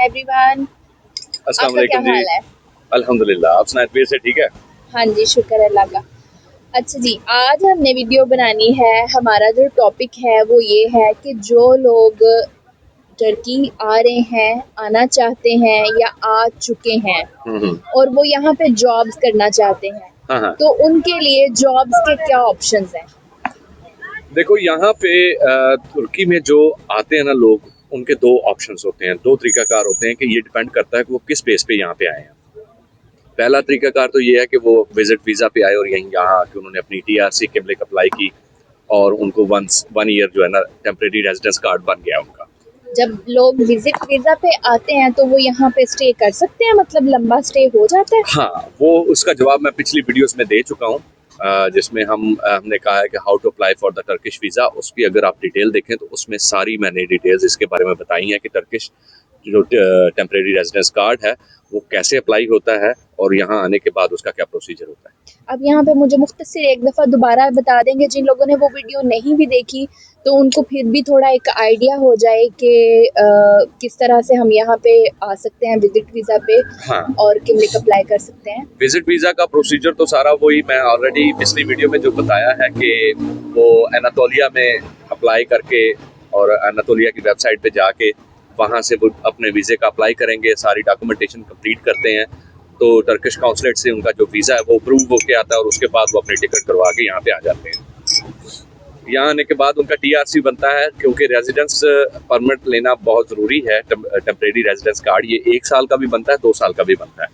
Everyone. अस्सलाम आपका क्या वालेकुम जी। हाल है? अल्हम्दुलिल्लाह, आप सुनाए से ठीक है? हाँ जी, शुक्र अल्लाह का। अच्छा जी, आज हमने वीडियो बनानी है। हमारा जो टॉपिक है वो ये है कि जो लोग टर्की आ रहे हैं, आना चाहते हैं या आ चुके हैं और वो यहाँ पे जॉब्स करना चाहते हैं, हाँ। तो उनके लिए जॉब्स के क्या ऑप्शंस हैं? देखो यहाँ पे तुर्की में जो आते हैं ना लोग, उनके दो ऑप्शंस होते हैं, दो तरीकाकार होते हैं कि ये डिपेंड करता है कि वो किस बेस पे यहाँ पे आए हैं। पहला तरीकाकार तो ये है कि वो विजिट वीज़ा पे आए और यहाँ आके उन्होंने अपनी TRC के लिए अप्लाई की और उनको 1 ईयर जो है ना टेम्परेरी रेजिडेंस कार्ड बन गया उनका। जब लोग विजिट वीजा पे आते हैं तो वो यहाँ पे स्टे कर सकते हैं, मतलब लंबा स्टे हो जाता है? हाँ, वो उसका जवाब मैं पिछली वीडियोस में दे चुका हूँ, जिसमें हमने कहा है कि how to apply for the Turkish visa. उसकी अगर आप डिटेल देखें तो उसमें सारी मैंने डिटेल्स इसके बारे में बताई हैं कि टर्किश जो टेम्परेरी रेजिडेंस कार्ड है वो कैसे अप्लाई होता है और यहाँ आने के बाद उसका क्या प्रोसीजर होता है। अब यहाँ पे मुझे मुख्तसर एक दफ़ा दोबारा बता देंगे, जिन लोगों ने वो वीडियो नहीं भी देखी तो उनको फिर भी थोड़ा एक आइडिया हो जाए कि किस तरह से हम यहाँ पे आ सकते हैं विजिट वीज़ा पे। हाँ, और किमलिक अप्लाई कर सकते हैं। विजिट वीज़ा का प्रोसीजर तो सारा वही मैं ऑलरेडी पिछली वीडियो में जो बताया है कि वो एनातोलिया में अप्लाई करके और एनातोलिया की वेबसाइट पे जाके वहाँ से वो अपने वीज़े का अप्लाई करेंगे, सारी डॉक्यूमेंटेशन कंप्लीट करते हैं तो टर्किश काउंसलेट से उनका जो वीज़ा है वो अप्रूव होके आता है और उसके बाद वो अपनी टिकट करवा के यहाँ पे आ जाते हैं। यहाँ आने के बाद उनका TRC बनता है, क्योंकि रेजिडेंस परमिट लेना बहुत ज़रूरी है। टेम्परेरी रेजिडेंस कार्ड ये 1 साल का भी बनता है, 2 साल का भी बनता है,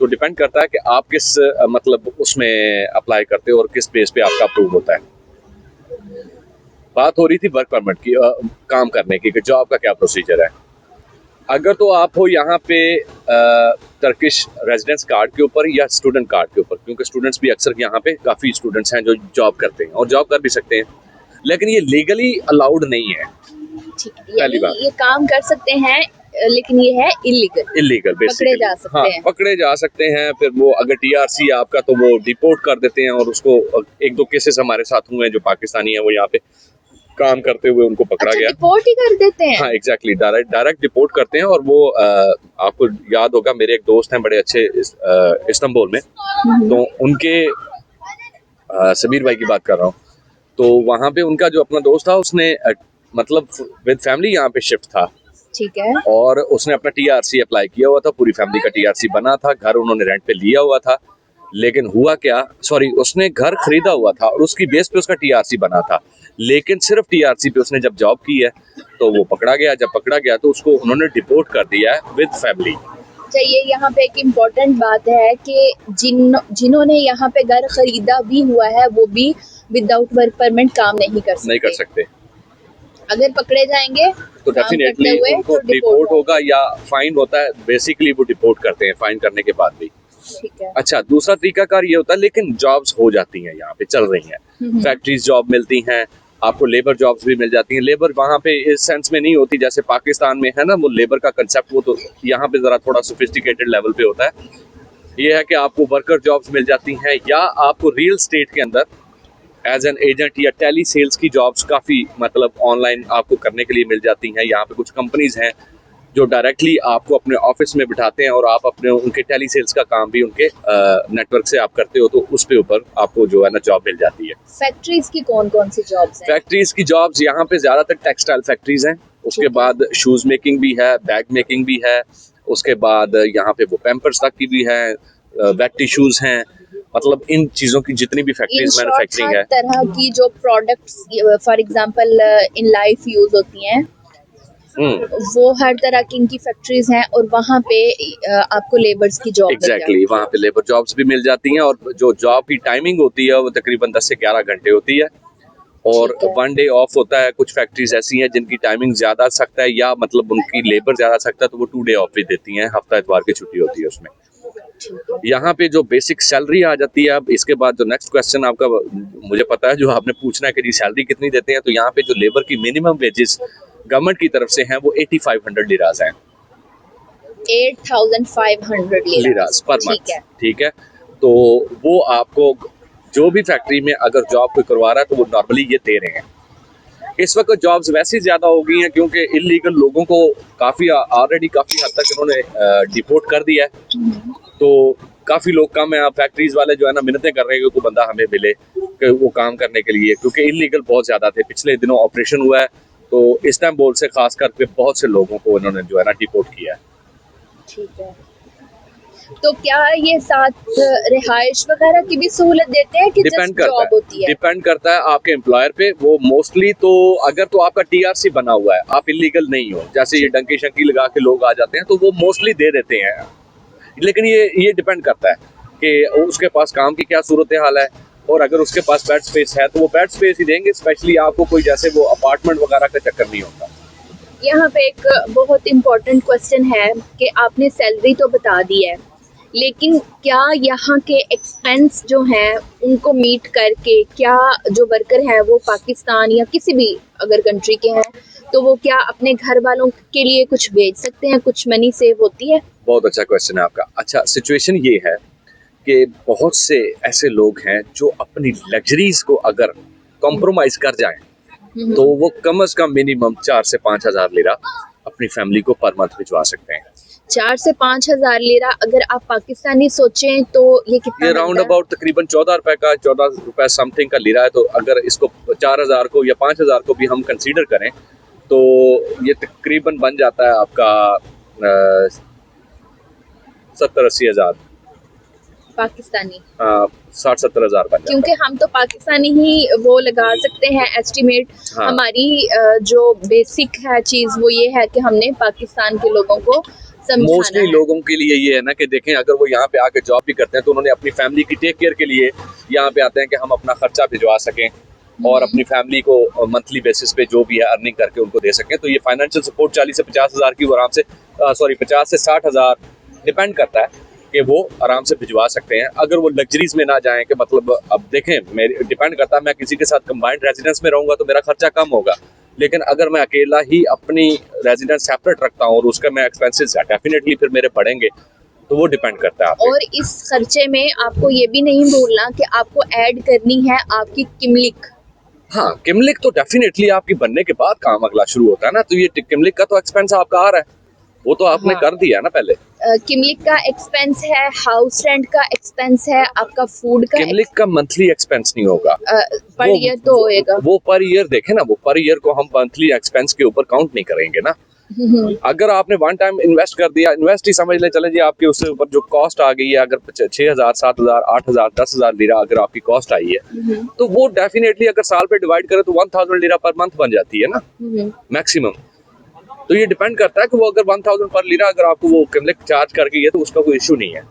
तो डिपेंड करता है कि आप किस मतलब उसमें अप्लाई करते हो और किस बेस पे आपका अप्रूव होता है। बात हो रही थी वर्क परमिट की, काम करने की, कि जॉब का क्या प्रोसीजर है। अगर तो आप हो यहाँ पे टर्किश रेजिडेंस कार्ड के ऊपर या स्टूडेंट कार्ड के ऊपर, क्योंकि स्टूडेंट्स भी अक्सर यहाँ पे काफ़ी स्टूडेंट्स हैं जो जॉब करते हैं और जॉब कर भी सकते हैं, लेकिन ये लीगली अलाउड नहीं है। ठीक है, पहली बात, ये काम कर सकते हैं लेकिन ये है इलीगल बेसिकली पकड़े जा सकते हाँ, हैं। पकड़े जा सकते हैं। फिर वो अगर TRC आपका तो वो डिपोर्ट कर देते हैं और उसको, 1-2 केसेस हमारे साथ हुए हैं जो पाकिस्तानी है वो यहाँ पे काम करते हुए उनको पकड़ा गया। डिपोर्ट ही कर देते हैं? हाँ, एग्जैक्टली, डायरेक्ट डिपोर्ट करते हैं। और वो आपको याद होगा, मेरे एक दोस्त हैं बड़े अच्छे इस्तांबुल में, तो उनके समीर भाई की बात कर रहा हूँ, तो वहाँ पे उनका जो अपना दोस्त था उसने मतलब विद फैमिली यहाँ पे शिफ्ट था। ठीक है। और उसने अपना TRC अप्लाई किया हुआ था, पूरी फैमिली का TRC बना था, घर उन्होंने रेंट पे लिया हुआ था, लेकिन हुआ क्या, सॉरी, उसने घर खरीदा हुआ था और उसकी बेस पे उसका TRC बना था, लेकिन सिर्फ TRC पे उसने जब जॉब की है तो वो पकड़ा गया। जब पकड़ा गया तो उसको उन्होंने डिपोर्ट कर दिया है विद फैमिली। चाहिए यहाँ पे एक इम्पोर्टेंट बात है कि जिन्होंने यहाँ पे घर खरीदा भी हुआ है वो भी विदाउट वर्क परमिट काम नहीं कर सकते। अगर पकड़े जाएंगे तो डेफिनेटली उनको डिपोर्ट होगा या फाइन होता है, बेसिकली वो डिपोर्ट करते हैं फाइन करने के बाद भी। ठीक है। अच्छा, दूसरा तरीकाकार ये होता है, लेकिन जॉब्स हो जाती हैं यहाँ पे, चल रही हैं, फैक्ट्रीज जॉब मिलती हैं आपको, लेबर जॉब्स भी मिल जाती हैं। लेबर वहाँ पे इस सेंस में नहीं होती जैसे पाकिस्तान में है ना, वो लेबर का कंसेप्ट, वो तो यहाँ पे जरा थोड़ा सोफिस्टिकेटेड लेवल पे होता है। ये है कि आपको वर्कर जॉब्स मिल जाती हैं या आपको रियल स्टेट के अंदर एज एन एजेंट या टेली सेल्स की जॉब्स काफ़ी मतलब ऑनलाइन आपको करने के लिए मिल जाती हैं। यहाँ पे कुछ कंपनीज हैं जो डायरेक्टली आपको अपने ऑफिस में बिठाते हैं और आप अपने उनके टेली सेल्स का काम भी उनके नेटवर्क से आप करते हो, तो उस पे ऊपर आपको जो है ना जॉब मिल जाती है। फैक्ट्रीज की कौन कौन सी जॉब्स हैं? फैक्ट्रीज की जॉब्स यहाँ पे ज़्यादातर टेक्सटाइल फैक्ट्रीज हैं, उसके बाद शूज़ मेकिंग भी है, बैग मेकिंग भी है, उसके बाद यहाँ पे वो पैम्पर्स तक की भी है, वेट टिश्यूज़ हैं, मतलब इन चीज़ों की जितनी भी फैक्ट्रीज मैन्युफैक्चरिंग है, तरह की जो products for example in life use होती हैं, वो हर तरह की इनकी फैक्ट्रीज हैं और वहाँ पे आपको लेबर्स की जॉब एग्जैक्टली वहाँ पे लेबर जॉब्स भी मिल जाती हैं। और जो जॉब की टाइमिंग होती है वो तकरीबन 10 से 11 घंटे होती है और 1 डे ऑफ होता है। कुछ फैक्ट्रीज ऐसी हैं जिनकी टाइमिंग ज़्यादा सकता है या मतलब उनकी लेबर ज़्यादा सकता है, तो वो 2 डे ऑफ भी देती हैं, हफ्ता इतवार की छुट्टी होती है उसमें। यहाँ पे जो बेसिक सैलरी आ जाती है। अब इसके बाद जो नेक्स्ट क्वेश्चन आपका मुझे पता है जो आपने पूछना है कि जी सैलरी कितनी देते हैं, तो यहाँ पे जो लेबर की मिनिमम वेजेस गवर्नमेंट की तरफ से हैं वो 8500 लिराज हैं। 8500 लिराज पर मंथ, ठीक है। तो वो आपको जो भी फैक्ट्री में अगर जॉब कोई करवा रहा है तो वो नॉर्मली ये दे रहे हैं इस वक्त जॉब्स वैसे ही ज़्यादा हो गई हैं क्योंकि इलीगल लोगों को काफ़ी हद तक इन्होंने डिपोर्ट कर दिया है। तो काफ़ी लोग कम हैं। फैक्ट्रीज वाले जो है ना मिन्नतें कर रहे हैं कि कोई बंदा हमें मिले कि वो काम करने के लिए, क्योंकि इलीगल बहुत ज़्यादा थे। पिछले दिनों ऑपरेशन हुआ है तो इस्तांबुल से खास करके बहुत से लोगों को इन्होंने जो है ना डिपोर्ट किया है। ठीक है, तो क्या ये साथ रिहाइश वगैरह की भी सहूलत देते हैं कि जस्ट जॉब होती है? डिपेंड करता है आपके एम्प्लॉयर पे। वो मोस्टली तो अगर तो आपका टीआरसी बना हुआ है, आप इलीगल नहीं हो, जैसे ये डंकी शंकी लगा के लोग आ जाते हैं तो वो मोस्टली दे देते हैं। लेकिन ये डिपेंड करता है कि उसके पास काम की क्या सूरत हाल है, और अगर उसके पास बेड स्पेस है तो वो बेड स्पेस ही देंगे। स्पेशली आपको कोई जैसे वो अपार्टमेंट वगैरह का चक्कर नहीं होता। यहाँ पे एक बहुत इम्पोर्टेंट क्वेश्चन है कि आपने सैलरी तो बता दी है, लेकिन क्या यहाँ के एक्सपेंस जो हैं उनको मीट करके क्या जो वर्कर हैं वो पाकिस्तान या किसी भी अगर कंट्री के हैं तो वो क्या अपने घर वालों के लिए कुछ भेज सकते हैं, कुछ मनी सेव होती है? बहुत अच्छा क्वेश्चन है आपका। अच्छा, सिचुएशन ये है कि बहुत से ऐसे लोग हैं जो अपनी लग्जरीज को अगर कॉम्प्रोमाइज कर जाएं तो वो कम से कम मिनिमम 4 से 5 हज़ार लिरा अपनी फैमिली को पर मंथ भिजवा सकते हैं। 4 से 5 हज़ार लिरा अगर आप पाकिस्तानी सोचें तो ये कितना ये राउंड अबाउट तकरीबन 14 रुपए का, 14 रुपए समथिंग का लिरा है। तो अगर इसको 4 हज़ार को या 5 हज़ार को भी हम कंसीडर करें तो ये तकरीबन बन जाता है आपका 70-80 हज़ार पाकिस्तानी। 60-70 हज़ार बन जाता है। क्योंकि हम तो पाकिस्तानी ही वो लगा सकते हैं एस्टिमेट। हाँ। हमारी जो बेसिक है चीज वो ये है कि हमने पाकिस्तान के लोगों को समझाना मोस्टली है। लोगों के लिए ये है ना कि देखें, अगर वो यहाँ पे आके जॉब भी करते हैं तो उन्होंने अपनी फैमिली की टेक केयर के लिए यहाँ पे आते हैं कि हम अपना खर्चा भिजवा सकें और अपनी फैमिली को मंथली बेसिस पे जो भी है अर्निंग करके उनको दे सकें। तो ये फाइनेंशियल सपोर्ट 40 से 50 हज़ार की वो आराम से 50 से 60 हज़ार डिपेंड करता है कि वो आराम से भिजवा सकते हैं, अगर वो लग्जरीज में ना जाएं। कि मतलब अब देखें, मेरे डिपेंड करता है, मैं किसी के साथ कंबाइंड रेजिडेंस में रहूँगा तो मेरा खर्चा कम होगा, लेकिन अगर मैं अकेला ही अपनी रेजिडेंस सेपरेट रखता हूँ और उसका मैं एक्सपेंसेस डेफिनेटली फिर मेरे बढ़ेंगे, तो वो डिपेंड करता है। और इस खर्चे में आपको ये भी नहीं भूलना कि आपको ऐड करनी है आपकी किमलिक। हाँ, किमलिक तो डेफिनेटली आपकी बनने के बाद काम अगला शुरू होता है ना, तो ये किमलिक का तो एक्सपेंस आपका आ रहा है, वो तो आपने कर दिया ना पहले। किमलिक का एक्सपेंस है, हाउस रेंट का एक्सपेंस है, आपका फूड का। किमलिक का मंथली एक्सपेंस नहीं होगा, पर ईयर तो होएगा। वो पर ईयर देखे ना, वो पर ईयर को हम मंथली एक्सपेंस के ऊपर काउंट नहीं करेंगे ना। अगर आपने वन टाइम इन्वेस्ट कर दिया, इन्वेस्ट ही समझ ले चले जी, आपके उससे ऊपर जो कॉस्ट आ गई है, अगर 6 हज़ार 7 हज़ार 8 हज़ार 10 हज़ार लिरा अगर आपकी कॉस्ट आई है तो वो डेफिनेटली अगर साल पे डिवाइड करें तो 1000 लिरा पर मंथ बन जाती है ना मैक्सिमम। तो ये डिपेंड करता है कि वो अगर 1000 पर लिरा अगर आपको वो किमलिक चार्ज कर गई है तो उसका कोई इशू नहीं है।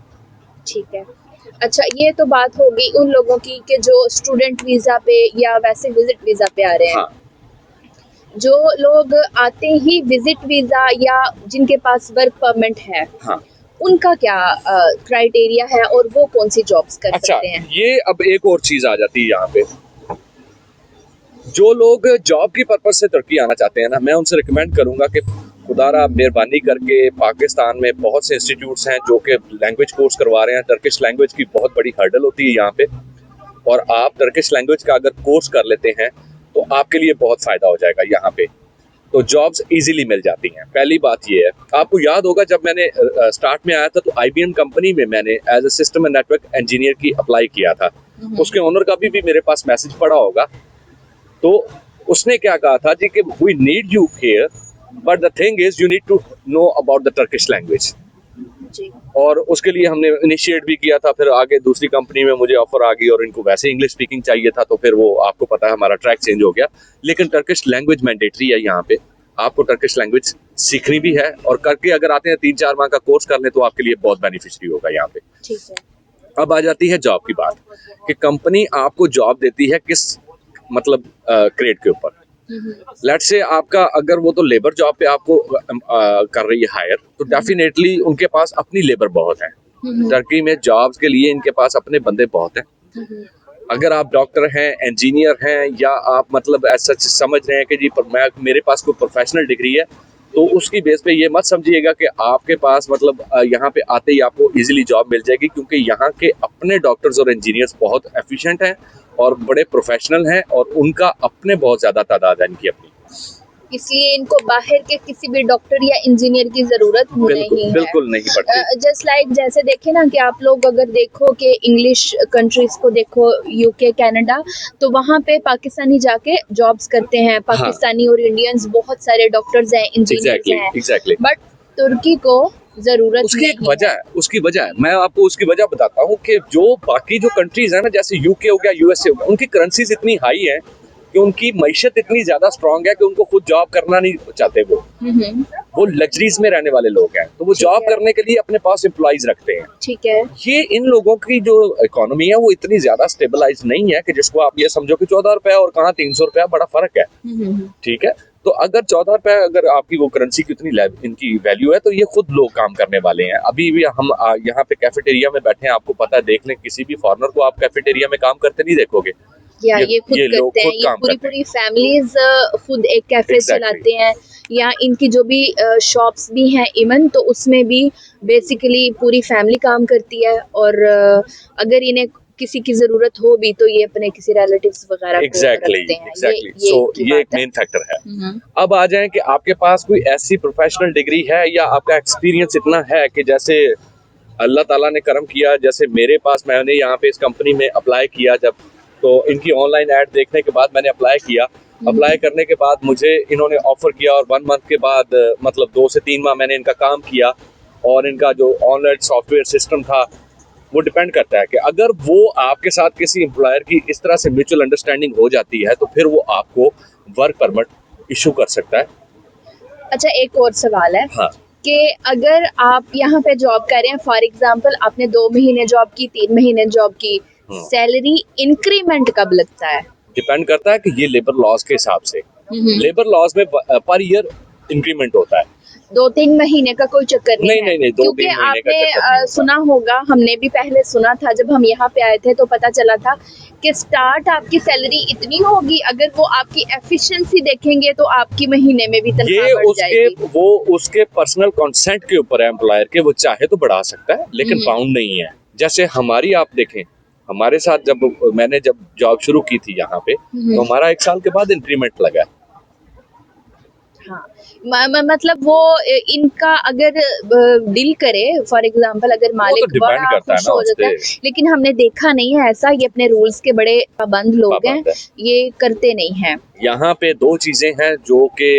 ठीक है। अच्छा, ये तो बात हो गई उन लोगों की कि जो स्टूडेंट वीजा पे या वैसे विजिट वीजा पे आ रहे हैं। हाँ। जो लोग आते ही विजिट वीजा या जिनके पास वर्क परमिट है, हाँ। उनका क्या क्राइटेरिया है और वो कौन सी जॉब्स कर सकते हैं? ये अब एक और चीज आ जाती है यहाँ पे, जो लोग जॉब की पर्पज से तुर्की आना चाहते हैं ना, मैं उनसे रिकमेंड करूंगा कि खुदारा मेहरबानी करके, पाकिस्तान में बहुत से इंस्टीट्यूट्स हैं जो कि लैंग्वेज कोर्स करवा रहे हैं। टर्किश लैंग्वेज की बहुत बड़ी हर्डल होती है यहाँ पे, और आप टर्किश लैंग्वेज का अगर कोर्स कर लेते हैं तो आपके लिए बहुत फ़ायदा हो जाएगा यहाँ पे। तो जॉब्स इजीली मिल जाती हैं। पहली बात ये है, आपको याद होगा जब मैंने स्टार्ट में आया था तो IBM कंपनी में मैंने as a system and network engineer की अप्लाई किया था। उसके ओनर का भी मेरे पास मैसेज पड़ा होगा। तो उसने क्या कहा था जी कि we need you here, but the thing is you need to know about the Turkish language. और उसके लिए हमने इनिशिएट भी किया था। फिर आगे दूसरी कंपनी में मुझे ऑफर आ गई और इनको वैसे इंग्लिश स्पीकिंग चाहिए था, तो फिर वो आपको पता है हमारा ट्रैक चेंज हो गया। लेकिन टर्किश लैंग्वेज मैंडेटरी है यहाँ पे, आपको टर्किश लैंग्वेज सीखनी भी है, और करके अगर आते हैं 3-4 माह का कोर्स कर लें तो आपके लिए बहुत बेनिफिशियरी होगा यहाँ पे। ठीक है। अब आ जाती है जॉब की बात कि कंपनी आपको जॉब देती है किस मतलब ग्रेड के ऊपर। लेट्स से आपका अगर वो तो लेबर जॉब पे आपको कर रही है हायर, तो डेफिनेटली उनके पास अपनी लेबर बहुत है। टर्की में जॉब्स के लिए इनके पास अपने बंदे बहुत हैं। अगर आप डॉक्टर हैं, इंजीनियर हैं, या आप मतलब ऐसा समझ रहे हैं कि जी मेरे पास कोई प्रोफेशनल डिग्री है, तो उसकी बेस पे ये मत समझिएगा कि आपके पास मतलब यहाँ पे आते ही आपको इजीली जॉब मिल जाएगी, क्योंकि यहाँ के अपने डॉक्टर्स और इंजीनियर्स बहुत एफिशिएंट हैं और बड़े प्रोफेशनल हैं और उनका अपने बहुत ज़्यादा तादाद है इनकी अपनी। इसलिए इनको बाहर के किसी भी डॉक्टर या इंजीनियर की जरूरत नहीं है। बिल्कुल नहीं पड़ती। जस्ट लाइक जैसे देखे ना कि आप लोग अगर देखो कि इंग्लिश कंट्रीज को देखो, यूके, कनाडा, तो वहाँ पे पाकिस्तानी जाके जॉब्स करते हैं। पाकिस्तानी और इंडियंस बहुत सारे डॉक्टर्स हैं, इंजीनियर्स हैं। एग्जैक्टली। बट तुर्की को जरूरत उसकी एक नहीं वजह है, उसकी वजह है, मैं आपको उसकी वजह बताता हूँ कि जो बाकी जो कंट्रीज है ना, जैसे यूके हो गया, यूएसए हो गया, उनकी करेंसीज इतनी हाई है कि उनकी मईशत इतनी ज्यादा स्ट्रांग है कि उनको खुद जॉब करना नहीं चाहते। वो लग्जरीज में रहने वाले लोग हैं, तो वो जॉब करने के लिए अपने पास एम्प्लॉइज रखते हैं। ठीक है। ये इन लोगों की जो इकोनॉमी है वो इतनी ज्यादा स्टेबलाइज नहीं है कि जिसको आप ये समझो कि 14 रुपया और कहाँ 300 रुपया, बड़ा फर्क है। ठीक है, तो अगर 14 रुपया अगर आपकी वो करेंसी की उतनी इनकी वैल्यू है, तो ये खुद लोग काम करने वाले हैं। अभी भी हम यहाँ पे कैफेटेरिया में बैठे हैं, आपको पता है, देख लें किसी भी फॉरेनर को आप कैफेटेरिया में काम करते नहीं देखोगे। ये खुद करते हैं, ये पूरी फैमिलीज खुद एक कैफे चलाते हैं, या इनकी जो भी शॉप्स भी हैं इवन, तो उसमें भी बेसिकली पूरी फैमिली काम करती है। और अगर इन्हें किसी की जरूरत हो भी तो ये अपने किसी रिलेटिव्स वगैरह को रखते हैं। ये एक मेन फैक्टर है। अब आ जाएं कि आपके पास कोई ऐसी प्रोफेशनल डिग्री है या आपका एक्सपीरियंस इतना है कि जैसे अल्लाह ताला ने करम किया, जैसे मेरे पास, मैंने यहाँ पे इस कंपनी में अप्लाई किया जब, तो इनकी ऑनलाइन ऐड देखने के बाद मैंने अप्लाई किया। अप्लाई करने के बाद मुझे इन्होंने ऑफर किया और 1 मंथ के बाद मतलब 2 से 3 माह मैंने इनका काम किया। और इनका जो ऑनलाइन सॉफ्टवेयर सिस्टम था वो डिपेंड करता है कि अगर वो आपके साथ किसी एम्प्लॉयर की इस तरह से म्यूचुअल अंडरस्टैंडिंग हो जाती है तो फिर वो आपको वर्क परमिट इशू कर सकता है। अच्छा, एक और सवाल है। हाँ। कि अगर आप यहाँ पे जॉब कर रहे हैं, फॉर एग्जांपल आपने 2 महीने जॉब की, 3 महीने जॉब की, सैलरी इंक्रीमेंट कब लगता है? डिपेंड करता है कि ये लेबर लॉज के हिसाब से, लेबर लॉज में पर ईयर इंक्रीमेंट होता है। 2-3 महीने का कोई चक्कर नहीं, क्योंकि आपने सुना होगा, हमने भी पहले सुना था जब हम यहाँ पे आए थे, तो पता चला था कि स्टार्ट आपकी सैलरी इतनी होगी, अगर वो आपकी एफिशिएंसी देखेंगे तो आपकी महीने में भी तनख्वाह बढ़ जाएगी। वो उसके पर्सनल कंसेंट के ऊपर है एम्प्लॉयर के, वो चाहे तो बढ़ा सकता है लेकिन बाउंड नहीं है। जैसे हमारी आप देखें, हमारे साथ मैंने जब जॉब शुरू की थी यहाँ पे, तो हमारा 1 साल के बाद इंक्रीमेंट लगा। हाँ, मतलब वो इनका अगर डील करे, फॉर एग्जांपल अगर मालिक बड़ा खुश हो जाता है, लेकिन हमने देखा नहीं है ऐसा। ये अपने रूल्स के बड़े पाबंद लोग हैं, ये करते नहीं हैं। यहाँ पे 2 चीजें हैं जो कि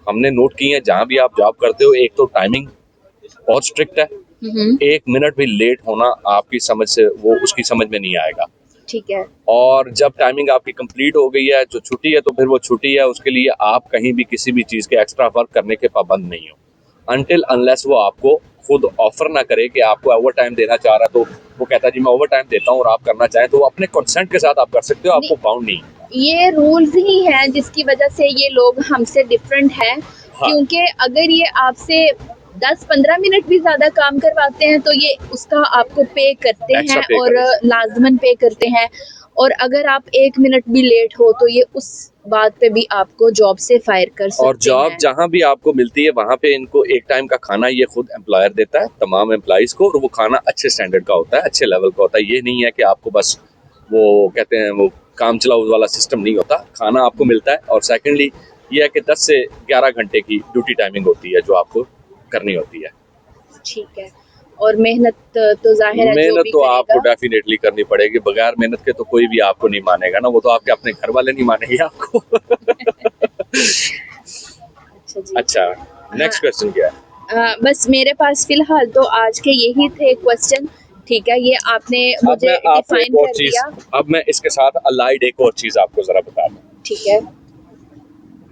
हमने नोट की हैं जहाँ भी आप जॉब करते हो। एक तो टाइमिंग बहुत स्ट्रिक्ट है, 1 मिनट भी लेट होना आपकी समझ से वो उसकी समझ में नहीं आएगा। ठीक है। और जब टाइमिंग आपकी कंप्लीट हो गई है, जो छुट्टी है तो फिर वो छुट्टी है, उसके लिए आप कहीं भी किसी भी चीज़ के एक्स्ट्रा वर्क करने के पाबंद नहीं हो, अनटिल अनलेस वो आपको खुद ऑफर ना करे कि आपको ओवर टाइम देना चाह रहा है, तो वो कहता है जी मैं ओवर टाइम देता हूँ और आप करना चाहें तो वो अपने कंसेंट के साथ आप कर सकते हो, आपको बाउंड नहीं। ये रूल्स ही हैं जिसकी वजह से ये लोग हमसे डिफरेंट हैं। हाँ। क्योंकि अगर ये आपसे 10-15 मिनट भी ज्यादा काम करवाते हैं तो ये उसका आपको पे करते हैं और लाजमन पे करते हैं। और अगर आप 1 मिनट भी लेट हो तो ये उस बात पे भी आपको जॉब से फायर कर सकते हैं। और जॉब जहाँ भी आपको मिलती है वहाँ पे इनको एक टाइम का खाना ये खुद एम्प्लॉयर देता है तमाम एम्प्लॉइज को, और वो खाना अच्छे स्टैंडर्ड का होता है, अच्छे लेवल का होता है। ये नहीं है कि आपको बस वो कहते हैं वो काम चलाओ वाला सिस्टम नहीं होता, खाना आपको मिलता है। और सेकेंडली ये है कि 10 से 11 घंटे की ड्यूटी टाइमिंग होती है जो आपको करनी होती है। ठीक है। और मेहनत तो जाहिर है, मेहनत तो आपको डेफिनेटली करनी पड़ेगी, बगैर मेहनत के तो कोई भी आपको नहीं मानेगा ना, वो तो आपके अपने घर वाले नहीं मानेंगे आपको। अच्छा, नेक्स्ट क्वेश्चन क्या है? बस मेरे पास फिलहाल तो आज के यही थे क्वेश्चन। ठीक है, ये आपने मुझे डिफाइन कर दिया। अब मैं इसके साथ अलाइड एक और चीज आपको जरा बता दूं। ठीक है।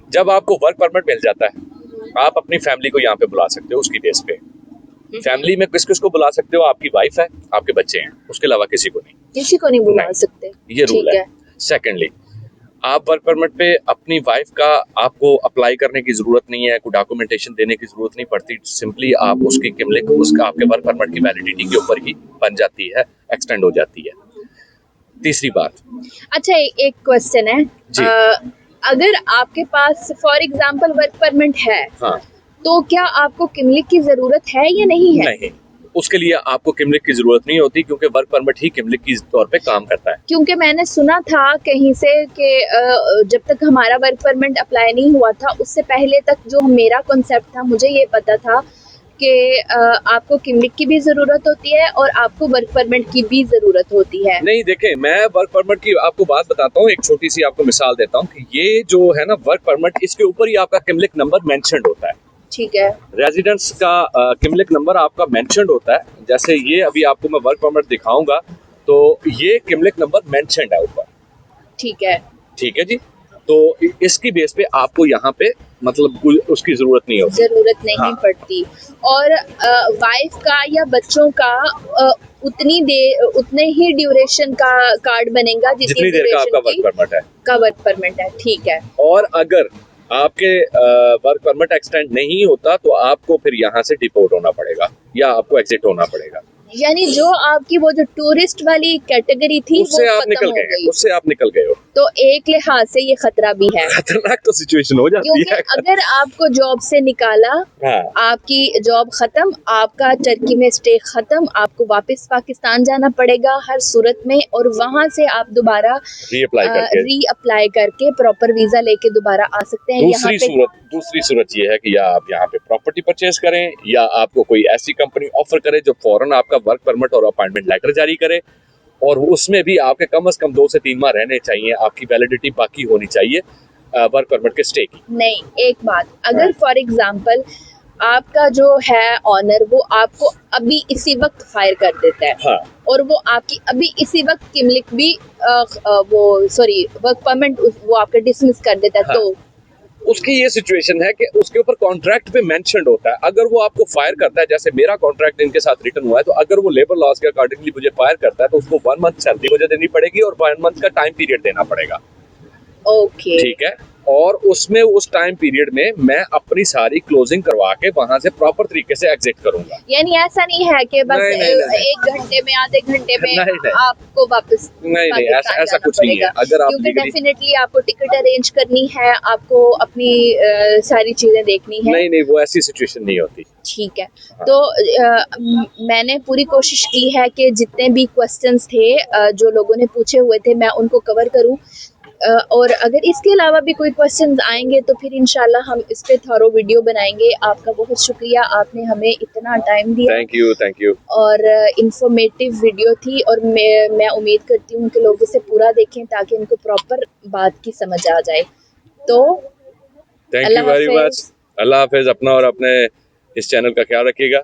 जब आपको वर्क परमिट मिल जाता है, आप अपनी फैमिली को यहाँ पे बुला सकते हो उसकी बेस पे। फैमिली में किस किस को बुला सकते हो? आपकी वाइफ है, आपके बच्चे हैं, उसके अलावा किसी को नहीं, किसी को नहीं बुला सकते, ये रूल है। सेकेंडली, आप वर्क परमिट पे अपनी वाइफ का आपको अप्लाई करने की जरूरत नहीं है, कोई डॉक्यूमेंटेशन देने की जरूरत नहीं पड़ती, सिंपली आप उसकी किमलिक उसका आपके वर्क परमिट की वैलिडिटी के ऊपर ही बन जाती है, एक्सटेंड हो जाती है। तीसरी बात, अच्छा एक क्वेश्चन है, अगर आपके पास फॉर एग्जांपल वर्क परमिट है, हाँ, तो क्या आपको किमलिक की जरूरत है या नहीं है? नहीं, उसके लिए आपको किमलिक की जरूरत नहीं होती, क्योंकि वर्क परमिट ही किमलिक की तौर पे काम करता है। क्योंकि मैंने सुना था कहीं से कि जब तक हमारा वर्क परमिट अप्लाई नहीं हुआ था उससे पहले तक जो मेरा कॉन्सेप्ट था, मुझे ये पता था कि आपको किमलिक की भी ज़रूरत होती है और आपको वर्क परमिट की भी ज़रूरत होती है। नहीं, देखें, मैं वर्क परमिट की आपको बात बताता हूँ, एक छोटी सी आपको मिसाल देता हूँ कि ये जो है ना वर्क परमिट, इसके ऊपर ही आपका किमलिक नंबर मेंशन्ड होता है। ठीक है। रेजिडेंस का किमलिक नंबर आपका मेंशन्ड होता है। जैसे ये अभी आपको मैं वर्क परमिट दिखाऊंगा, तो ये किमलिक नंबर मेंशन्ड है ऊपर। ठीक है। ठीक है जी। तो इसकी बेस पे आपको यहाँ पे मतलब उसकी जरूरत नहीं होती। ज़रूरत नहीं हाँ। पड़ती। और वाइफ का या बच्चों का उतनी देर, उतने ही ड्यूरेशन का कार्ड बनेगा जितनी जितनी देर का आपका ड्यूरेशन वर्क परमिट है। का वर्क परमिट है। ठीक है। और अगर आपके वर्क परमिट एक्सटेंड नहीं होता तो आपको फिर यहाँ से डिपोर्ट होना पड़ेगा या आपको एग्जिट होना पड़ेगा। यानी जो आपकी वो जो टूरिस्ट वाली कैटेगरी थी उससे वो आप खत्म निकल हो गए, गई। उससे आप निकल गए हो। तो एक लिहाज से ये खतरा भी है, खतरनाक तो सिचुएशन हो जाती क्योंकि है। अगर आपको जॉब से निकाला, हाँ। आपकी जॉब खत्म, आपका टर्की में स्टे खत्म, आपको वापस पाकिस्तान जाना पड़ेगा हर सूरत में, और वहां से आप दोबारा री अप्लाई करके प्रॉपर वीजा लेके दोबारा आ सकते हैं। दूसरी सूरत ये है कि या आप यहाँ पे प्रॉपर्टी परचेज करें या आपको कोई ऐसी कंपनी ऑफर करे जो फौरन आपका वर्क परमिट और अपॉइंटमेंट लेटर जारी करे, और उसमें भी आपके कम से कम 2 से 3 माह रहने चाहिए, आपकी वैलिडिटी बाकी होनी चाहिए वर्क परमिट के स्टे की। नहीं, एक बात, अगर फॉर एग्जांपल आपका जो है ऑनर वो आपको अभी इसी वक्त फायर कर देता है, हाँ। और वो आपकी अभी इसी वक्त किमलिक भी वर्क परमिट वो आपका डिसमिस कर देता है, हाँ। तो उसकी ये सिचुएशन है कि उसके ऊपर कॉन्ट्रैक्ट पे मेंशन्ड होता है, अगर वो आपको फायर करता है, जैसे मेरा कॉन्ट्रैक्ट इनके साथ रिटर्न हुआ है, तो अगर वो लेबर लॉज के अकॉर्डिंगली मुझे फायर करता है तो उसको 1 मंथ सैलरी मुझे देनी पड़ेगी और 1 मंथ का टाइम पीरियड देना पड़ेगा। ओके। ठीक है। और उसमें उस टाइम पीरियड में मैं अपनी सारी क्लोजिंग करवा के वहां से प्रॉपर तरीके से एग्जिट करूंगा। यानी ऐसा नहीं है कि बस नहीं। 1 घंटे में, आधे घंटे में नहीं। आपको वापस नहीं, ऐसा कुछ नहीं है। अगर आप क्योंकि डेफिनेटली आपको टिकट अरेंज करनी है, आपको अपनी सारी चीजें देखनी है। नहीं, वो ऐसी सिचुएशन नहीं होती। ठीक है। हाँ। तो मैंने पूरी कोशिश की है कि जितने भी क्वेश्चंस थे जो लोगों ने पूछे हुए थे मैं उनको कवर करूं, और अगर इसके अलावा भी कोई क्वेश्चंस आएंगे तो फिर इंशाल्लाह हम इस पे थॉरो वीडियो बनाएंगे। आपका बहुत शुक्रिया, आपने हमें इतना टाइम दिया। Thank you. और इंफॉर्मेटिव वीडियो थी, और मैं उम्मीद करती हूँ कि लोग इसे पूरा देखें ताकि उनको प्रॉपर बात की समझ आ जाए। तो थैंक यू वेरी मच। अल्लाह हाफिज। अपना और अपने इस चैनल का ख्याल रखिएगा।